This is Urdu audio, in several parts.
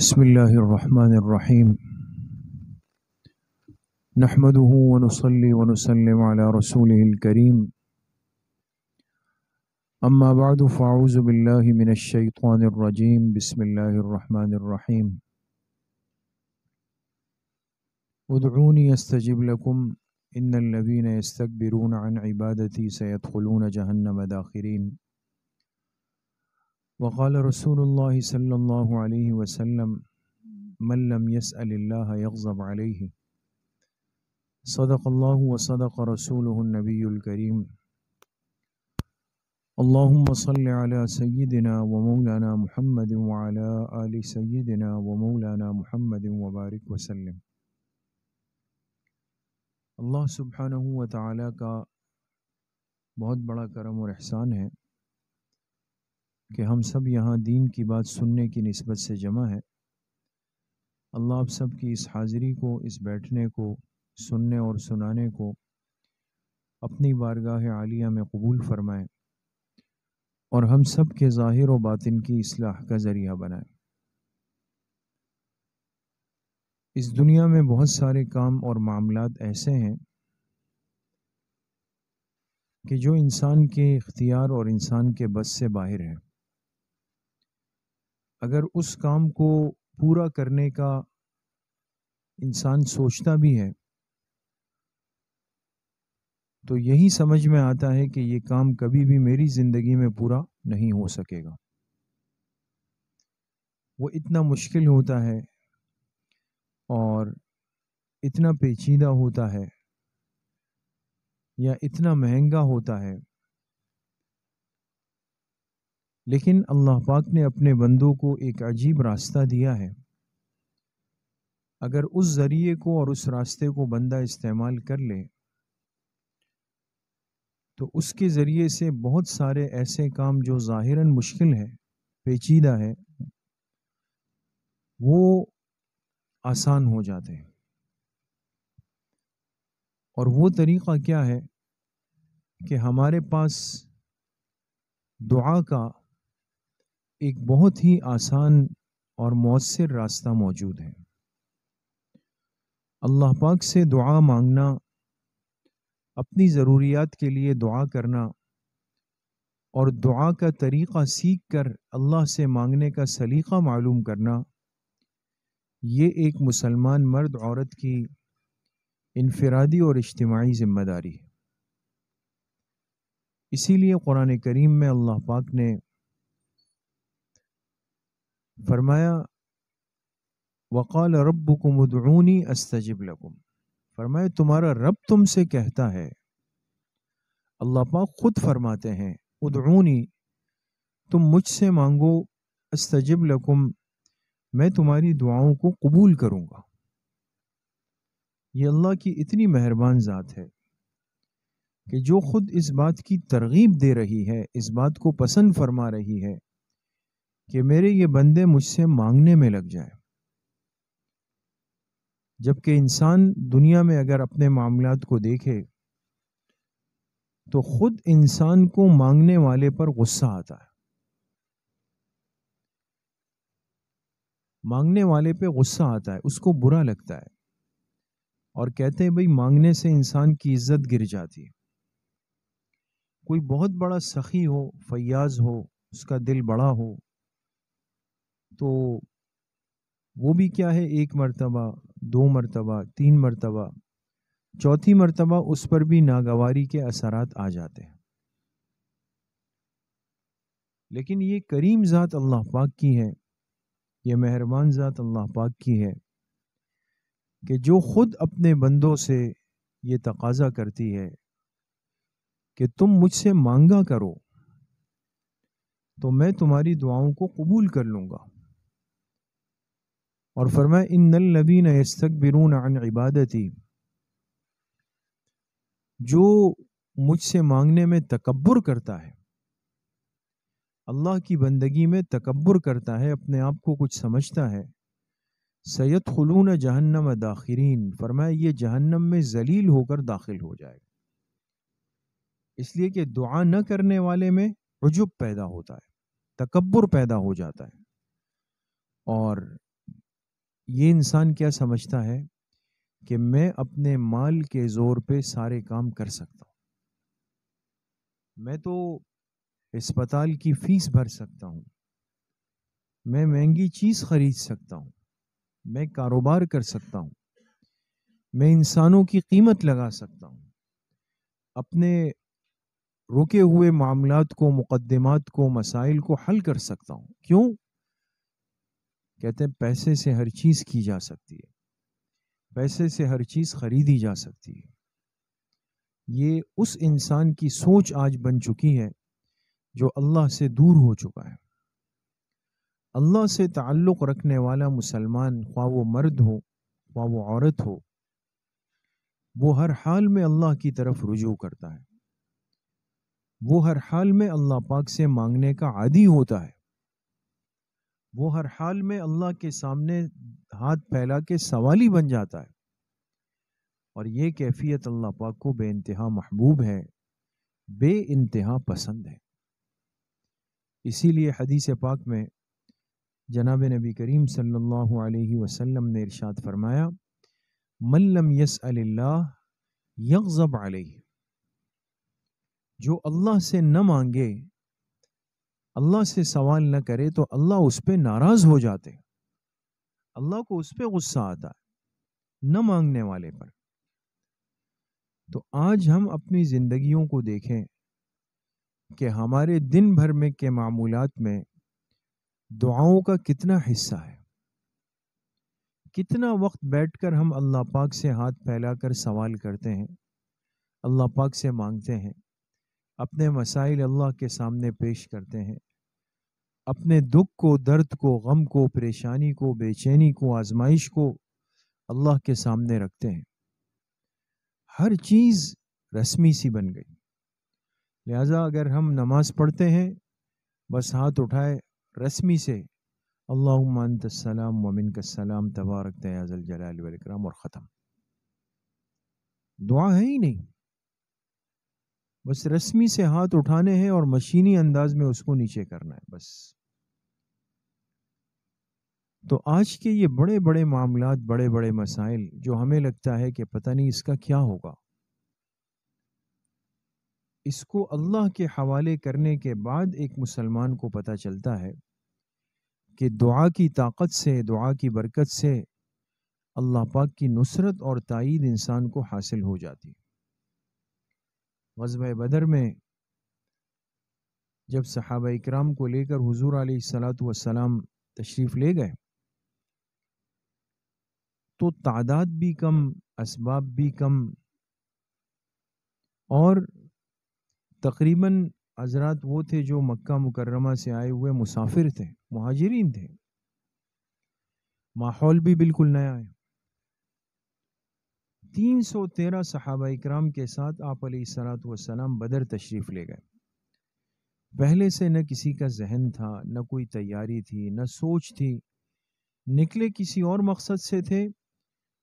بسم الله الرحمن الرحيم نحمده ونصلي ونسلم على رسوله الكريم أما بعد فأعوذ بالله من الشيطان الرجيم بسم الله الرحمن الرحيم ادعوني استجب لكم إن الذين يستكبرون عن عبادتي سيدخلون جهنم داخرين وقال رسول الله صلى الله عليه وسلم من لم يسأل الله يغضب عليه صدق الله وصدق رسوله النبي الكريم اللهم صل على سيدنا ومولانا محمد وعلى آل سيدنا ومولانا محمد وبارك وسلم۔ اللہ سبحانہ و تعالیٰ کا بہت بڑا کرم اور احسان ہے کہ ہم سب یہاں دین کی بات سننے کی نسبت سے جمع ہے۔ اللہ آپ سب کی اس حاضری کو، اس بیٹھنے کو، سننے اور سنانے کو اپنی بارگاہ عالیہ میں قبول فرمائے اور ہم سب کے ظاہر و باطن کی اصلاح کا ذریعہ بنائے۔ اس دنیا میں بہت سارے کام اور معاملات ایسے ہیں کہ جو انسان کے اختیار اور انسان کے بس سے باہر ہیں۔ اگر اس کام کو پورا کرنے کا انسان سوچتا بھی ہے تو یہی سمجھ میں آتا ہے کہ یہ کام کبھی بھی میری زندگی میں پورا نہیں ہو سکے گا۔ وہ اتنا مشکل ہوتا ہے اور اتنا پیچیدہ ہوتا ہے یا اتنا مہنگا ہوتا ہے، لیکن اللہ پاک نے اپنے بندوں کو ایک عجیب راستہ دیا ہے۔ اگر اس ذریعے کو اور اس راستے کو بندہ استعمال کر لے تو اس کے ذریعے سے بہت سارے ایسے کام جو ظاہراً مشکل ہے، پیچیدہ ہے، وہ آسان ہو جاتے ہیں۔ اور وہ طریقہ کیا ہے کہ ہمارے پاس دعا کا ایک بہت ہی آسان اور مؤثر راستہ موجود ہے۔ اللہ پاک سے دعا مانگنا، اپنی ضروریات کے لیے دعا کرنا اور دعا کا طریقہ سیکھ کر اللہ سے مانگنے کا سلیقہ معلوم کرنا، یہ ایک مسلمان مرد عورت کی انفرادی اور اجتماعی ذمہ داری ہے۔ اسی لیے قرآن کریم میں اللہ پاک نے فرمایا وقال ربکم ادعونی استجب لکم، فرمایا تمہارا رب تم سے کہتا ہے، اللہ پاک خود فرماتے ہیں ادعونی، تم مجھ سے مانگو، استجب لکم، میں تمہاری دعاؤں کو قبول کروں گا۔ یہ اللہ کی اتنی مہربان ذات ہے کہ جو خود اس بات کی ترغیب دے رہی ہے، اس بات کو پسند فرما رہی ہے کہ میرے یہ بندے مجھ سے مانگنے میں لگ جائیں۔ جبکہ انسان دنیا میں اگر اپنے معاملات کو دیکھے تو خود انسان کو مانگنے والے پر غصہ آتا ہے، مانگنے والے پہ غصہ آتا ہے، اس کو برا لگتا ہے اور کہتے ہیں بھئی مانگنے سے انسان کی عزت گر جاتی ہے۔ کوئی بہت بڑا سخی ہو، فیاض ہو، اس کا دل بڑا ہو تو وہ بھی کیا ہے، ایک مرتبہ، دو مرتبہ، تین مرتبہ، چوتھی مرتبہ اس پر بھی ناگواری کے اثرات آ جاتے ہیں۔ لیکن یہ کریم ذات اللہ پاک کی ہے، یہ مہربان ذات اللہ پاک کی ہے کہ جو خود اپنے بندوں سے یہ تقاضا کرتی ہے کہ تم مجھ سے مانگا کرو تو میں تمہاری دعاؤں کو قبول کر لوں گا۔ اور فرمایا ان الذین یستکبرون عن عبادتی، جو مجھ سے مانگنے میں تکبر کرتا ہے، اللہ کی بندگی میں تکبر کرتا ہے، اپنے آپ کو کچھ سمجھتا ہے، سیدخلون جہنم داخرین، فرمایا یہ جہنم میں ذلیل ہو کر داخل ہو جائے گا۔ اس لیے کہ دعا نہ کرنے والے میں عجب پیدا ہوتا ہے، تکبر پیدا ہو جاتا ہے، اور یہ انسان کیا سمجھتا ہے کہ میں اپنے مال کے زور پہ سارے کام کر سکتا ہوں، میں تو اسپتال کی فیس بھر سکتا ہوں، میں مہنگی چیز خرید سکتا ہوں، میں کاروبار کر سکتا ہوں، میں انسانوں کی قیمت لگا سکتا ہوں، اپنے رکے ہوئے معاملات کو، مقدمات کو، مسائل کو حل کر سکتا ہوں۔ کیوں؟ کہتے ہیں پیسے سے ہر چیز کی جا سکتی ہے، پیسے سے ہر چیز خریدی جا سکتی ہے۔ یہ اس انسان کی سوچ آج بن چکی ہے جو اللہ سے دور ہو چکا ہے۔ اللہ سے تعلق رکھنے والا مسلمان، خواہ وہ مرد ہو خواہ وہ عورت ہو، وہ ہر حال میں اللہ کی طرف رجوع کرتا ہے، وہ ہر حال میں اللہ پاک سے مانگنے کا عادی ہوتا ہے، وہ ہر حال میں اللہ کے سامنے ہاتھ پھیلا کے سوالی بن جاتا ہے، اور یہ کیفیت اللہ پاک کو بے انتہا محبوب ہے، بے انتہا پسند ہے۔ اسی لیے حدیث پاک میں جناب نبی کریم صلی اللہ علیہ وسلم نے ارشاد فرمایا، من لم یسأل اللہ یغضب علیہ، جو اللہ سے نہ مانگے، اللہ سے سوال نہ کرے تو اللہ اس پہ ناراض ہو جاتے، اللہ کو اس پہ غصہ آتا ہے نہ مانگنے والے پر۔ تو آج ہم اپنی زندگیوں کو دیکھیں کہ ہمارے دن بھر میں کے معمولات میں دعاؤں کا کتنا حصہ ہے، کتنا وقت بیٹھ کر ہم اللہ پاک سے ہاتھ پھیلا کر سوال کرتے ہیں، اللہ پاک سے مانگتے ہیں، اپنے مسائل اللہ کے سامنے پیش کرتے ہیں، اپنے دکھ کو، درد کو، غم کو، پریشانی کو، بے چینی کو، آزمائش کو اللہ کے سامنے رکھتے ہیں۔ ہر چیز رسمی سی بن گئی، لہذا اگر ہم نماز پڑھتے ہیں بس ہاتھ اٹھائے رسمی سے، اللہم انت السلام ومنک السلام تبارک یا ذا الجلال والاکرام، اور ختم، دعا ہے ہی نہیں، بس رسمی سے ہاتھ اٹھانے ہیں اور مشینی انداز میں اس کو نیچے کرنا ہے بس۔ تو آج کے یہ بڑے بڑے معاملات، بڑے بڑے مسائل جو ہمیں لگتا ہے کہ پتہ نہیں اس کا کیا ہوگا، اس کو اللہ کے حوالے کرنے کے بعد ایک مسلمان کو پتہ چلتا ہے کہ دعا کی طاقت سے، دعا کی برکت سے اللہ پاک کی نصرت اور تائید انسان کو حاصل ہو جاتی۔ غزوہ بدر میں جب صحابہ اکرام کو لے کر حضور علیہ الصلاۃ والسلام تشریف لے گئے تو تعداد بھی کم، اسباب بھی کم، اور تقریباً حضرات وہ تھے جو مکہ مکرمہ سے آئے ہوئے مسافر تھے، مہاجرین تھے، ماحول بھی بالکل نیا ہے۔ 313 صحابہ اکرام کے ساتھ آپ علیہ الصلاۃ والسلام بدر تشریف لے گئے۔ پہلے سے نہ کسی کا ذہن تھا، نہ کوئی تیاری تھی، نہ سوچ تھی، نکلے کسی اور مقصد سے تھے،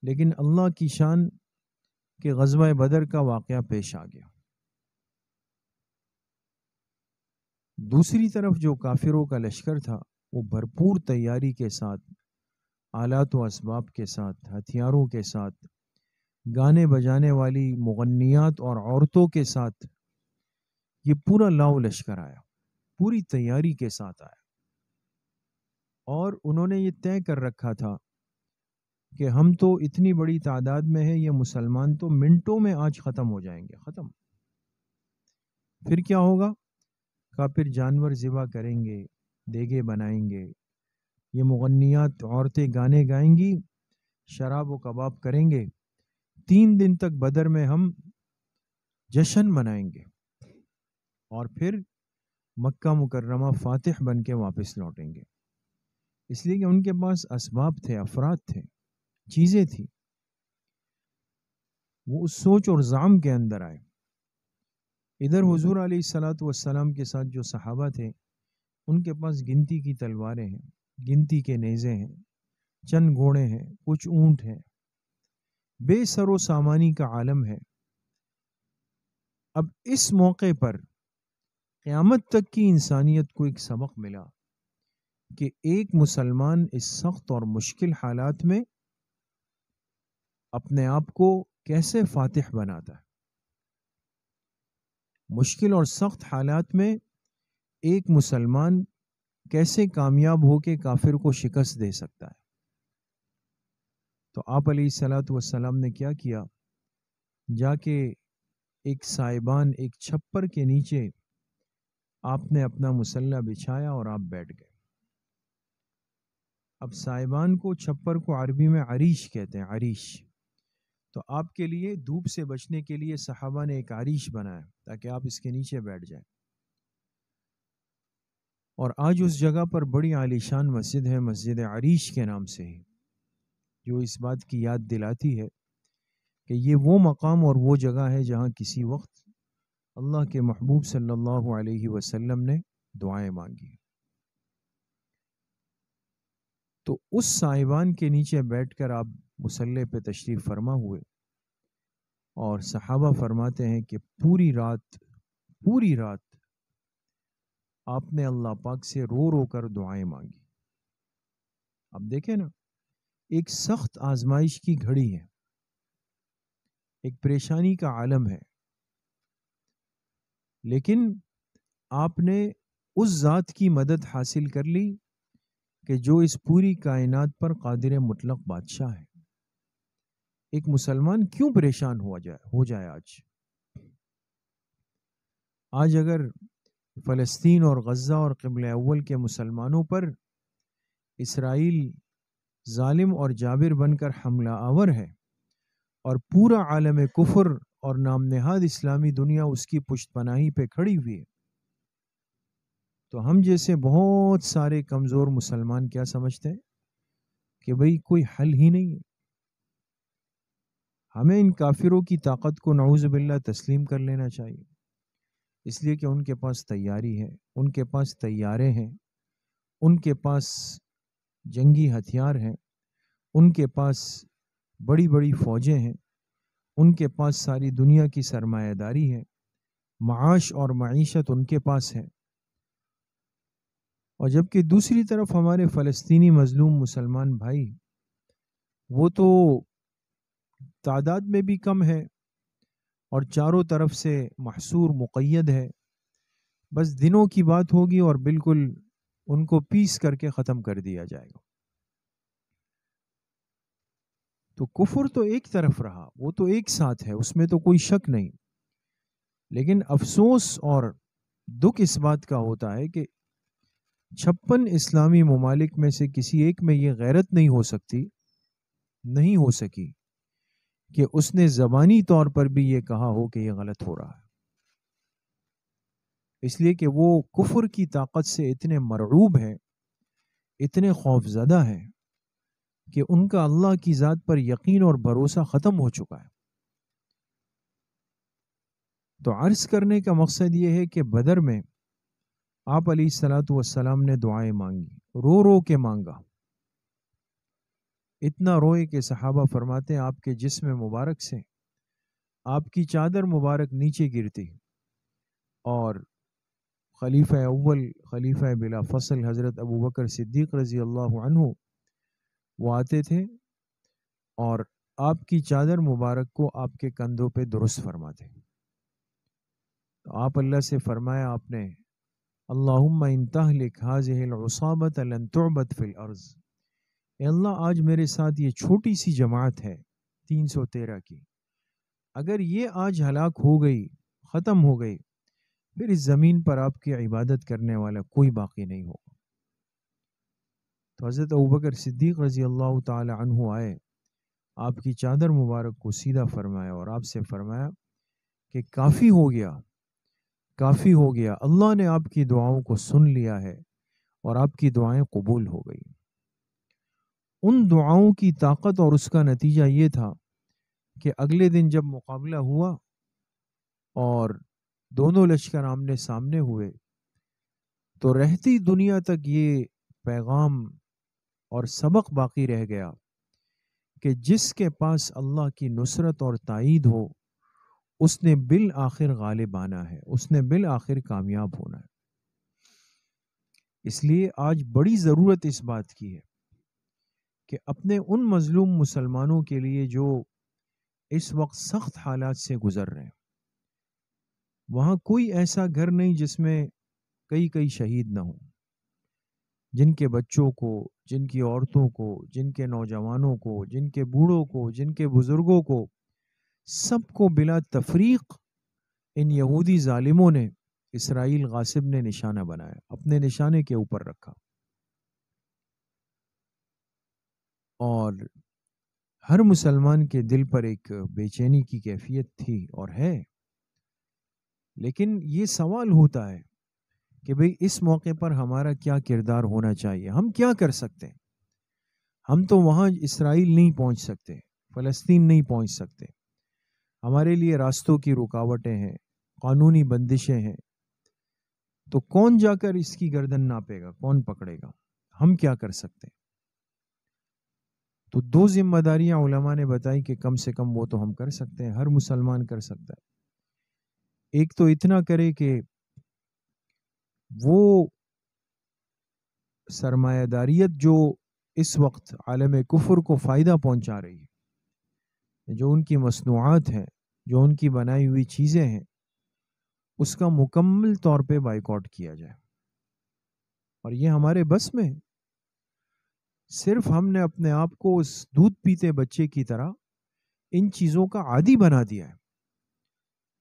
لیکن اللہ کی شان کہ غزوہ بدر کا واقعہ پیش آ گیا۔ دوسری طرف جو کافروں کا لشکر تھا وہ بھرپور تیاری کے ساتھ، آلات و اسباب کے ساتھ، ہتھیاروں کے ساتھ، گانے بجانے والی مغنیات اور عورتوں کے ساتھ یہ پورا لاؤ لشکر آیا، پوری تیاری کے ساتھ آیا، اور انہوں نے یہ طے کر رکھا تھا کہ ہم تو اتنی بڑی تعداد میں ہیں، یہ مسلمان تو منٹوں میں آج ختم ہو جائیں گے، ختم۔ پھر کیا ہوگا؟ کہا پھر جانور ذبح کریں گے، دیگے بنائیں گے، یہ مغنیات عورتیں گانے گائیں گی، شراب و کباب کریں گے، 3 دن تک بدر میں ہم جشن منائیں گے، اور پھر مکہ مکرمہ فاتح بن کے واپس لوٹیں گے۔ اس لیے کہ ان کے پاس اسباب تھے، افراد تھے، چیزیں تھیں، وہ اس سوچ اور زعم کے اندر آئے۔ ادھر حضور علیہ الصلاۃ والسلام کے ساتھ جو صحابہ تھے ان کے پاس گنتی کی تلواریں ہیں، گنتی کے نیزے ہیں، چند گھوڑے ہیں، کچھ اونٹ ہیں، بے سر و سامانی کا عالم ہے۔ اب اس موقع پر قیامت تک کی انسانیت کو ایک سبق ملا کہ ایک مسلمان اس سخت اور مشکل حالات میں اپنے آپ کو کیسے فاتح بناتا ہے. مشکل اور سخت حالات میں ایک مسلمان کیسے کامیاب ہو کے کافر کو شکست دے سکتا ہے. تو آپ علیہ الصلوۃ والسلام نے کیا کیا؟ جا کے ایک سائبان، ایک چھپر کے نیچے آپ نے اپنا مسلح بچھایا اور آپ بیٹھ گئے. اب سائبان کو، چھپر کو عربی میں عریش کہتے ہیں، عریش. تو آپ کے لیے دھوپ سے بچنے کے لیے صحابہ نے ایک عریش بنایا تاکہ آپ اس کے نیچے بیٹھ جائیں. اور آج اس جگہ پر بڑی عالیشان مسجد ہے، مسجد عریش کے نام سے ہی، جو اس بات کی یاد دلاتی ہے کہ یہ وہ مقام اور وہ جگہ ہے جہاں کسی وقت اللہ کے محبوب صلی اللہ علیہ وسلم نے دعائیں مانگی. تو اس سائبان کے نیچے بیٹھ کر آپ مصلی پہ تشریف فرما ہوئے، اور صحابہ فرماتے ہیں کہ پوری رات آپ نے اللہ پاک سے رو رو کر دعائیں مانگی. اب دیکھیں نا، ایک سخت آزمائش کی گھڑی ہے، ایک پریشانی کا عالم ہے، لیکن آپ نے اس ذات کی مدد حاصل کر لی کہ جو اس پوری کائنات پر قادر مطلق بادشاہ ہے. ایک مسلمان کیوں پریشان ہو جائے آج اگر فلسطین اور غزہ اور قبلہ اول کے مسلمانوں پر اسرائیل ظالم اور جابر بن کر حملہ آور ہے اور پورا عالم کفر اور نام نہاد اسلامی دنیا اس کی پشت پناہی پہ کھڑی ہوئی ہے، تو ہم جیسے بہت سارے کمزور مسلمان کیا سمجھتے ہیں کہ بھئی کوئی حل ہی نہیں ہے. ہمیں ان کافروں کی طاقت کو نعوذ باللہ تسلیم کر لینا چاہیے، اس لیے کہ ان کے پاس تیاری ہے، ان کے پاس طیارے ہیں، ان کے پاس جنگی ہتھیار ہیں، ان کے پاس بڑی بڑی فوجیں ہیں، ان کے پاس ساری دنیا کی سرمایہ داری ہے، معاش اور معیشت ان کے پاس ہے. اور جبکہ دوسری طرف ہمارے فلسطینی مظلوم مسلمان بھائی، وہ تو تعداد میں بھی کم ہے اور چاروں طرف سے محصور مقید ہے. بس دنوں کی بات ہوگی اور بالکل ان کو پیس کر کے ختم کر دیا جائے گا. تو کفر تو ایک طرف رہا، وہ تو ایک ساتھ ہے، اس میں تو کوئی شک نہیں. لیکن افسوس اور دکھ اس بات کا ہوتا ہے کہ 56 اسلامی ممالک میں سے کسی ایک میں یہ غیرت نہیں ہو سکی کہ اس نے زبانی طور پر بھی یہ کہا ہو کہ یہ غلط ہو رہا ہے. اس لیے کہ وہ کفر کی طاقت سے اتنے مرعوب ہیں، اتنے خوف زدہ ہیں کہ ان کا اللہ کی ذات پر یقین اور بھروسہ ختم ہو چکا ہے. تو عرض کرنے کا مقصد یہ ہے کہ بدر میں آپ علیہ الصلوۃ والسلام نے دعائیں مانگی، رو رو کے مانگا. اتنا روئے کہ صحابہ فرماتے ہیں آپ کے جسم مبارک سے آپ کی چادر مبارک نیچے گرتی، اور خلیفہ اول، خلیفہ بلا فصل حضرت ابوبکر صدیق رضی اللہ عنہ وہ آتے تھے اور آپ کی چادر مبارک کو آپ کے کندھوں پہ درست فرماتے. تو آپ اللہ سے فرمایا آپ نے، اللہم ان تہلک ہذہ العصابۃ لن تعبد فی الارض. اے اللہ، آج میرے ساتھ یہ چھوٹی سی جماعت ہے 313 کی، اگر یہ آج ہلاک ہو گئی، ختم ہو گئی، پھر اس زمین پر آپ کی عبادت کرنے والا کوئی باقی نہیں ہوگا. تو حضرت ابوبکر صدیق رضی اللہ تعالی عنہ آئے، آپ کی چادر مبارک کو سیدھا فرمایا اور آپ سے فرمایا کہ کافی ہو گیا، کافی ہو گیا، اللہ نے آپ کی دعاؤں کو سن لیا ہے اور آپ کی دعائیں قبول ہو گئی. ان دعاؤں کی طاقت اور اس کا نتیجہ یہ تھا کہ اگلے دن جب مقابلہ ہوا اور دونوں لشکر آمنے سامنے ہوئے، تو رہتی دنیا تک یہ پیغام اور سبق باقی رہ گیا کہ جس کے پاس اللہ کی نصرت اور تائید ہو، اس نے بالآخر غالب آنا ہے، اس نے بالآخر کامیاب ہونا ہے. اس لیے آج بڑی ضرورت اس بات کی ہے کہ اپنے ان مظلوم مسلمانوں کے لیے جو اس وقت سخت حالات سے گزر رہے ہیں، وہاں کوئی ایسا گھر نہیں جس میں کئی کئی شہید نہ ہوں، جن کے بچوں کو، جن کی عورتوں کو، جن کے نوجوانوں کو، جن کے بوڑھوں کو، جن کے بزرگوں کو، سب کو بلا تفریق ان یہودی ظالموں نے، اسرائیل غاصب نے نشانہ بنایا، اپنے نشانے کے اوپر رکھا. اور ہر مسلمان کے دل پر ایک بے چینی کی کیفیت تھی اور ہے. لیکن یہ سوال ہوتا ہے کہ بھئی اس موقع پر ہمارا کیا کردار ہونا چاہیے، ہم کیا کر سکتے ہیں؟ ہم تو وہاں اسرائیل نہیں پہنچ سکتے، فلسطین نہیں پہنچ سکتے، ہمارے لیے راستوں کی رکاوٹیں ہیں، قانونی بندشیں ہیں. تو کون جا کر اس کی گردن ناپے گا، کون پکڑے گا؟ ہم کیا کر سکتے ہیں؟ تو دو ذمہ داریاں علماء نے بتائی کہ کم سے کم وہ تو ہم کر سکتے ہیں، ہر مسلمان کر سکتا ہے. ایک تو اتنا کرے کہ وہ سرمایہ داریت جو اس وقت عالم کفر کو فائدہ پہنچا رہی ہے، جو ان کی مصنوعات ہیں، جو ان کی بنائی ہوئی چیزیں ہیں، اس کا مکمل طور پہ بائیکاٹ کیا جائے. اور یہ ہمارے بس میں، صرف ہم نے اپنے آپ کو اس دودھ پیتے بچے کی طرح ان چیزوں کا عادی بنا دیا ہے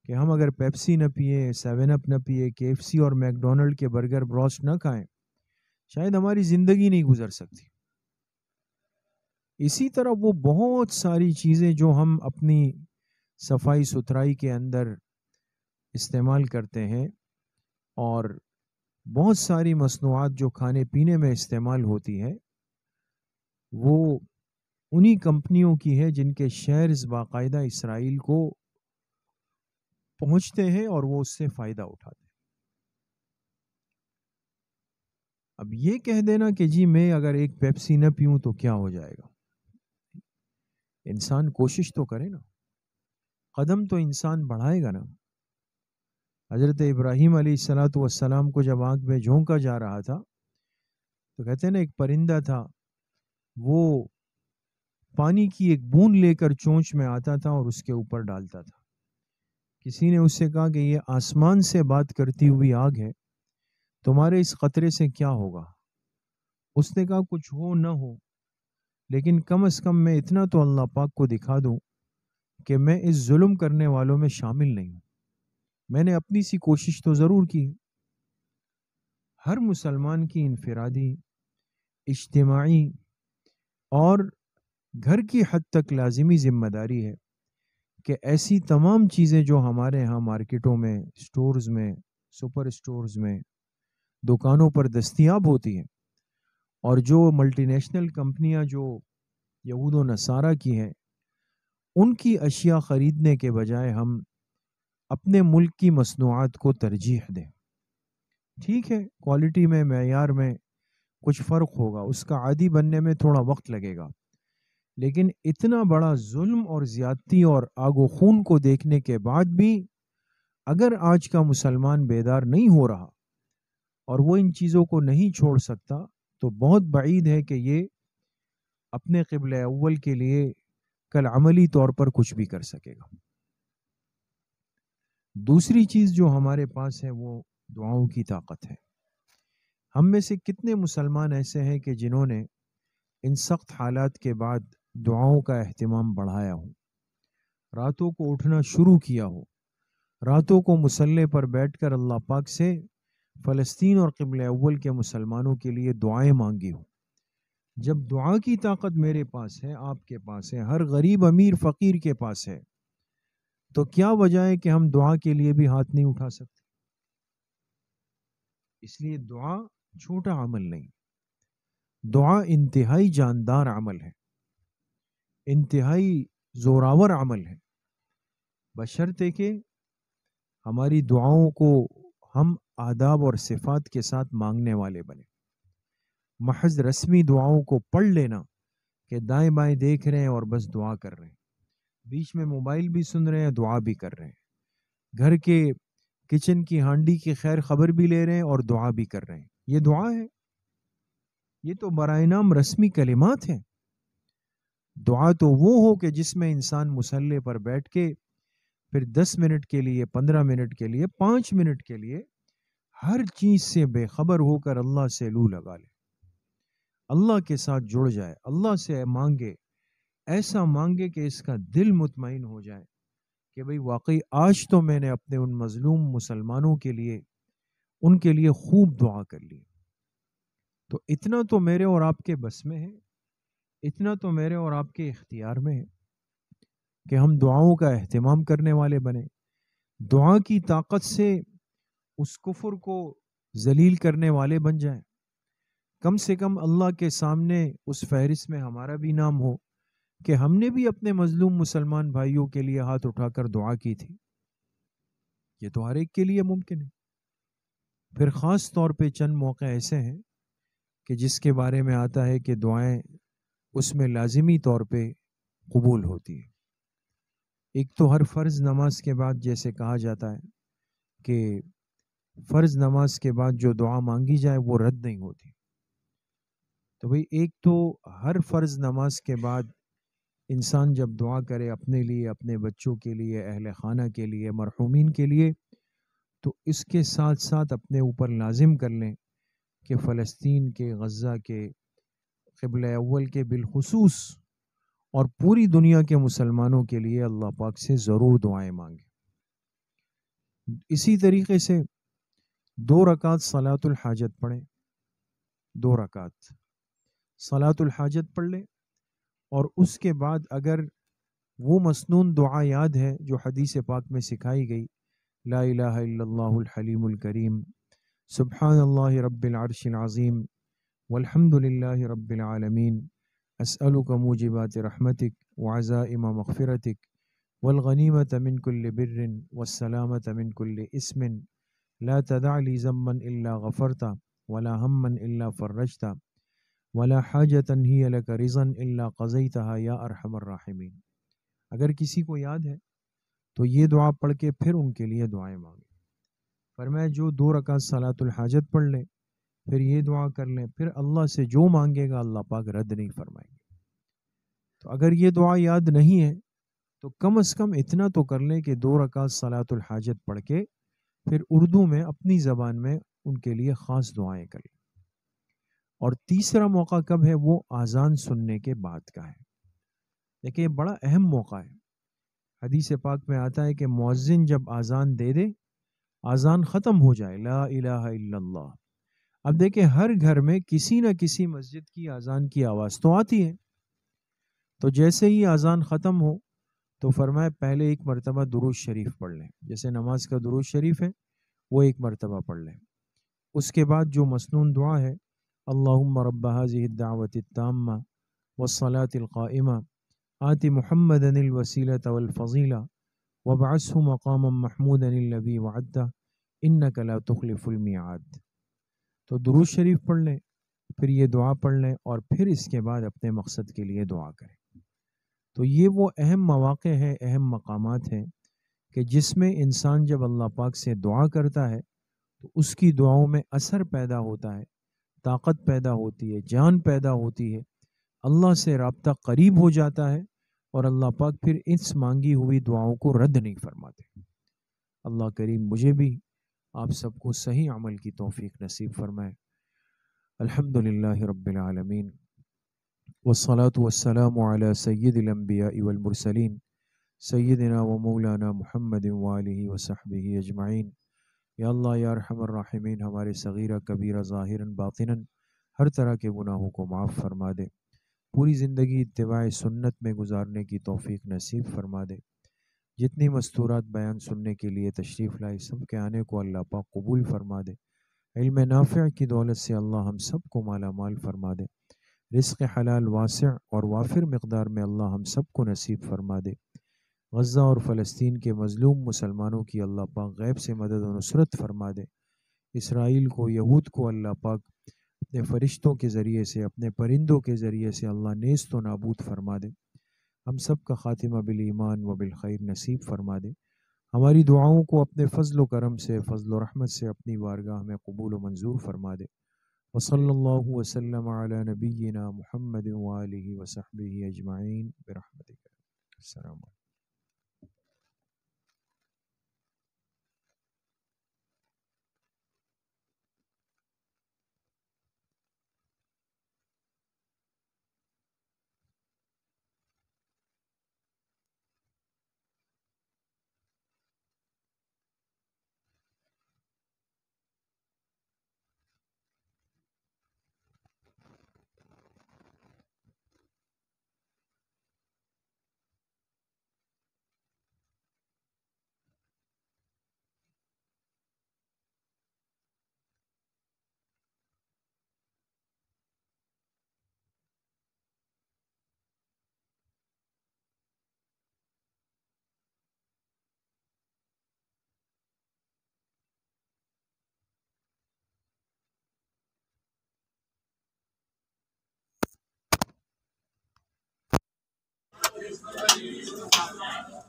کہ ہم اگر پیپسی نہ پیئے، سیون اپ نہ پیئے، کے ایف سی اور میک ڈونلڈ کے برگر بروسٹ نہ کھائیں، شاید ہماری زندگی نہیں گزر سکتی. اسی طرح وہ بہت ساری چیزیں جو ہم اپنی صفائی ستھرائی کے اندر استعمال کرتے ہیں، اور بہت ساری مصنوعات جو کھانے پینے میں استعمال ہوتی ہے، وہ انہی کمپنیوں کی ہے جن کے شیئرز باقاعدہ اسرائیل کو پہنچتے ہیں اور وہ اس سے فائدہ اٹھاتے ہیں. اب یہ کہہ دینا کہ جی میں اگر ایک پیپسی نہ پیوں تو کیا ہو جائے گا، انسان کوشش تو کرے نا، قدم تو انسان بڑھائے گا نا. حضرت ابراہیم علیہ الصلوۃ والسلام کو جب آگ میں جھونکا جا رہا تھا تو کہتے ہیں نا، ایک پرندہ تھا، وہ پانی کی ایک بوند لے کر چونچ میں آتا تھا اور اس کے اوپر ڈالتا تھا. کسی نے اس سے کہا کہ یہ آسمان سے بات کرتی ہوئی آگ ہے، تمہارے اس قطرے سے کیا ہوگا؟ اس نے کہا کچھ ہو نہ ہو، لیکن کم از کم میں اتنا تو اللہ پاک کو دکھا دوں کہ میں اس ظلم کرنے والوں میں شامل نہیں ہوں. میں نے اپنی سی کوشش تو ضرور کی. ہر مسلمان کی انفرادی، اجتماعی اور گھر کی حد تک لازمی ذمہ داری ہے کہ ایسی تمام چیزیں جو ہمارے ہاں مارکیٹوں میں، سٹورز میں، سپر سٹورز میں، دکانوں پر دستیاب ہوتی ہیں، اور جو ملٹی نیشنل کمپنیاں جو یہود و نصارہ کی ہیں، ان کی اشیاء خریدنے کے بجائے ہم اپنے ملک کی مصنوعات کو ترجیح دیں. ٹھیک ہے، کوالٹی میں، معیار میں کچھ فرق ہوگا، اس کا عادی بننے میں تھوڑا وقت لگے گا، لیکن اتنا بڑا ظلم اور زیادتی اور آگ و خون کو دیکھنے کے بعد بھی اگر آج کا مسلمان بیدار نہیں ہو رہا اور وہ ان چیزوں کو نہیں چھوڑ سکتا، تو بہت بعید ہے کہ یہ اپنے قبلہ اول کے لیے کل عملی طور پر کچھ بھی کر سکے گا. دوسری چیز جو ہمارے پاس ہے وہ دعاؤں کی طاقت ہے. ہم میں سے کتنے مسلمان ایسے ہیں کہ جنہوں نے ان سخت حالات کے بعد دعاؤں کا اہتمام بڑھایا ہو، راتوں کو اٹھنا شروع کیا ہو، راتوں کو مصلے پر بیٹھ کر اللہ پاک سے فلسطین اور قبلہ اول کے مسلمانوں کے لیے دعائیں مانگی ہو. جب دعا کی طاقت میرے پاس ہے، آپ کے پاس ہے، ہر غریب امیر فقیر کے پاس ہے، تو کیا وجہ ہے کہ ہم دعا کے لیے بھی ہاتھ نہیں اٹھا سکتے؟ اس لیے دعا چھوٹا عمل نہیں، دعا انتہائی جاندار عمل ہے، انتہائی زوراور عمل ہے، بشرطے کہ ہماری دعاؤں کو ہم آداب اور صفات کے ساتھ مانگنے والے بنے. محض رسمی دعاؤں کو پڑھ لینا کہ دائیں بائیں دیکھ رہے ہیں اور بس دعا کر رہے ہیں، بیچ میں موبائل بھی سن رہے ہیں، دعا بھی کر رہے ہیں، گھر کے کچن کی ہانڈی کی خیر خبر بھی لے رہے ہیں اور دعا بھی کر رہے ہیں، یہ دعا ہے؟ یہ تو برائے نام رسمی کلمات ہیں. دعا تو وہ ہو کہ جس میں انسان مصلی پر بیٹھ کے پھر 10 منٹ کے لیے، 15 منٹ کے لیے، 5 منٹ کے لیے ہر چیز سے بے خبر ہو کر اللہ سے لو لگا لے، اللہ کے ساتھ جڑ جائے، اللہ سے مانگے، ایسا مانگے کہ اس کا دل مطمئن ہو جائے کہ بھئی واقعی آج تو میں نے اپنے ان مظلوم مسلمانوں کے لیے، ان کے لیے خوب دعا کر لی. تو اتنا تو میرے اور آپ کے بس میں ہے، اتنا تو میرے اور آپ کے اختیار میں ہے کہ ہم دعاؤں کا اہتمام کرنے والے بنیں، دعا کی طاقت سے اس کفر کو ذلیل کرنے والے بن جائیں. کم سے کم اللہ کے سامنے اس فہرست میں ہمارا بھی نام ہو کہ ہم نے بھی اپنے مظلوم مسلمان بھائیوں کے لیے ہاتھ اٹھا کر دعا کی تھی. یہ تو ہر ایک کے لیے ممکن ہے. پھر خاص طور پہ چند موقع ایسے ہیں کہ جس کے بارے میں آتا ہے کہ دعائیں اس میں لازمی طور پہ قبول ہوتی ہے. ایک تو ہر فرض نماز کے بعد جیسے کہا جاتا ہے کہ فرض نماز کے بعد جو دعا مانگی جائے وہ رد نہیں ہوتی. تو بھئی ایک تو ہر فرض نماز کے بعد انسان جب دعا کرے اپنے لیے، اپنے بچوں کے لیے، اہل خانہ کے لیے، مرحومین کے لیے، تو اس کے ساتھ ساتھ اپنے اوپر لازم کر لیں کہ فلسطین کے، غزہ کے، قبلہ اول کے بالخصوص اور پوری دنیا کے مسلمانوں کے لیے اللہ پاک سے ضرور دعائیں مانگیں. اسی طریقے سے 2 رکعت صلاۃ الحاجت پڑھیں، 2 رکعت صلاۃ الحاجت پڑھ لیں، اور اس کے بعد اگر وہ مسنون دعا یاد ہے جو حدیث پاک میں سکھائی گئی، لا الہ الا اللہ الحلیم الکریم، سبحان اللہ رب العرش العظیم، والحمد للہ رب العالمین، اسألک موجبات رحمتک وعزائم مغفرتک والغنیمت من کل بر والسلامت من کل اسم لا تدع لی ذنبا الا غفرتا ولا ہما الا فرجتا ولا حاجتا ہی لک رضا الا قضیتها یا ارحم الراحمین. اگر کسی کو یاد ہے تو یہ دعا پڑھ کے پھر ان کے لیے دعائیں مانگیں. فرمایا جو 2 رکعت صلاۃ الحاجت پڑھ لیں، پھر یہ دعا کر لیں، پھر اللہ سے جو مانگے گا اللہ پاک رد نہیں فرمائیں گے. تو اگر یہ دعا یاد نہیں ہے تو کم از کم اتنا تو کر لیں کہ 2 رکعت صلاۃ الحاجت پڑھ کے پھر اردو میں اپنی زبان میں ان کے لیے خاص دعائیں کر لیں. اور تیسرا موقع کب ہے؟ وہ آذان سننے کے بعد کا ہے. دیکھیں یہ بڑا اہم موقع ہے. حدیث پاک میں آتا ہے کہ مؤذن جب آذان دے دے، آذان ختم ہو جائے، لا الہ الا اللہ. اب دیکھیں ہر گھر میں کسی نہ کسی مسجد کی آذان کی آواز تو آتی ہے. تو جیسے ہی آذان ختم ہو تو فرمائے پہلے ایک مرتبہ درود شریف پڑھ لیں، جیسے نماز کا درود شریف ہے وہ ایک مرتبہ پڑھ لیں. اس کے بعد جو مسنون دعا ہے، اللہم رب هذه الدعوة التامة والصلاة القائمة آت محمدا الوسیلة والفضیلة وابعثه مقاما محمودا الذی وعدته انک لا تخلف الميعاد. تو درود شریف پڑھ لیں، پھر یہ دعا پڑھ لیں، اور پھر اس کے بعد اپنے مقصد کے لیے دعا کریں. تو یہ وہ اہم مواقع ہیں، اہم مقامات ہیں کہ جس میں انسان جب اللہ پاک سے دعا کرتا ہے تو اس کی دعاؤں میں اثر پیدا ہوتا ہے، طاقت پیدا ہوتی ہے، جان پیدا ہوتی ہے، اللہ سے رابطہ قریب ہو جاتا ہے، اور اللہ پاک پھر اس مانگی ہوئی دعاؤں کو رد نہیں فرماتے. اللہ کریم مجھے بھی آپ سب کو صحیح عمل کی توفیق نصیب فرمائے. الحمدللہ رب العالمین، والصلاة والسلام علی سید الانبیاء والمرسلین سیدنا و مولانا محمد وآلہ وصحبہ اجمعین. یا اللہ یا ارحم الراحمین، ہمارے صغیرہ کبیرہ ظاہراً باطناً ہر طرح کے گناہوں کو معاف فرما دے، پوری زندگی اتباع سنت میں گزارنے کی توفیق نصیب فرما دے. جتنی مستورات بیان سننے کے لیے تشریف لائے سب کے آنے کو اللہ پاک قبول فرما دے. علم نافع کی دولت سے اللہ ہم سب کو مالا مال فرما دے. رزق حلال واسع اور وافر مقدار میں اللہ ہم سب کو نصیب فرما دے. غزہ اور فلسطین کے مظلوم مسلمانوں کی اللہ پاک غیب سے مدد و نصرت فرما دے. اسرائیل کو، یہود کو اللہ پاک اپنے فرشتوں کے ذریعے سے، اپنے پرندوں کے ذریعے سے اللہ نیست و نابود فرما دے. ہم سب کا خاتمہ بالایمان و بالخیر نصیب فرما دے. ہماری دعاؤں کو اپنے فضل و کرم سے، فضل و رحمت سے اپنی بارگاہ میں قبول و منظور فرما دے. وصلی اللہ وسلم علی نبینا محمد وآلہ وصحبہ اجمعین برحمتک. السلام علیکم.